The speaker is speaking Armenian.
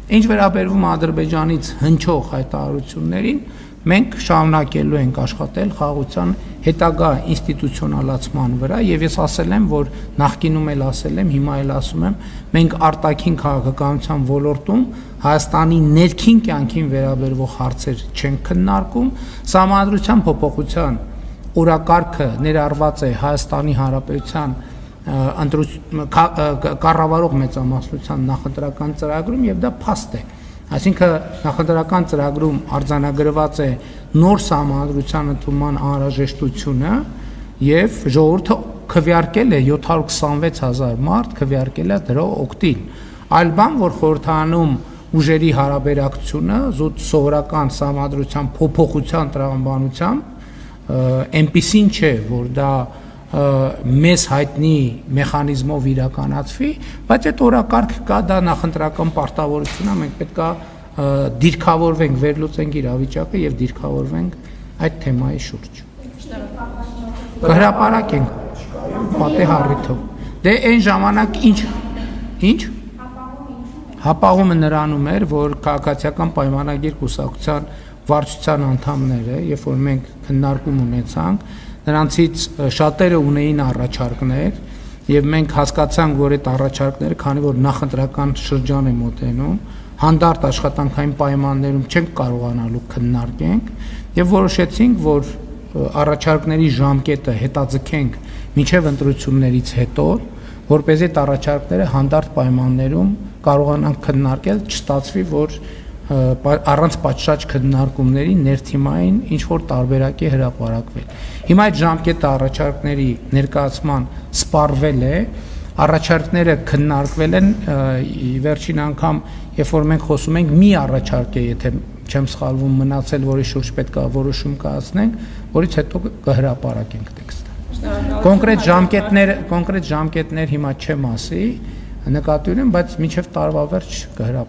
Ինչ վերաբերվում Ադրբեջանից հնչող հայտարարություններին, մենք շարունակելու ենք աշխատել խաղաղության հետագա ինստիտուցիոնալացման վրա եւ ես ասել եմ, որ նախկինում էլ ասել եմ, հիմա էլ ասում եմ, մենք արտաքին քաղաքականության ոլորտում Հայաստանի ներքին կյանքին վերաբերող հարցեր չենք քննարկում, Սահմանադրության փոփոխության օրակարգը ներառված է Հայաստանի Հանրապետության կառավարող մեծամասնության նախընտրական ծրագրում եւ դա փաստ է, այսինքն նախընտրական ծրագրում արձանագրված է նոր Սահմանադրության ընդունման անհրաժեշտությունը եւ ժողովուրդը քվեարկել է 726,000 մարդ քվեարկել է դրա օգտին, այլ բան, որ խորհրդարանում ուժերի հարաբերակցությունը զուտ սովորական Սահմանադրության փոփոխության տրամաբանությամբ այնպիսին չէ, որ դա մեզ հայտնի մեխանիզմով իրականացվի, բայց այդ օրակարգ կա, դա նախընտրական պարտավորություն է, մենք պետք է դիրքավորվենք, վերլուծենք իրավիճակը եւ դիրքավորվենք այդ թեմայի շուրջ։ Հրապարակենք պատե հառիթով։ Դե այն ժամանակ ինչ հապաղումը նրանում էր, որ քաղաքացիական պայմանագիր կուսակցության վարչության անդամները, երբ որ մենք քննարկում ունեցանք, նրանցից շատերը ունեին առաջարկներ եւ մենք հասկացանք, որ այդ առաջարկները, քանի որ նախընտրական շրջան է մոտենում, հանդարտ աշխատանքային պայմաններում չենք կարողանալու քննարկենք եւ որոշեցինք, որ առաջարկների ժամկետը հետաձգենք մինչեւ ընտրություններից հետո, որպեսզի այդ առաջարկները հանդարտ պայմաններում կարողանանք քննարկել, չստացվի, որ առանց պատշաճ քննարկումների ներթիմային ինչ որ տարբերակի հրապարակվել։ Հիմա այդ ժամկետը առաջարկների ներկայացման սպառվել է, առաջարկները քննարկվել են, վերջին անգամ, երբ որ մենք խոսում ենք, մի առաջարկ է, եթե չեմ սխալվում, մնացել, որի շուրջ պետք է որոշում կայացնենք, որից հետո կհրապարակենք տեքստը։ Կոնկրետ ժամկետներ հիմա չեմ ասի, նկատի ունեմ, բայց մինչև տարվա վերջ կհրապարակենք։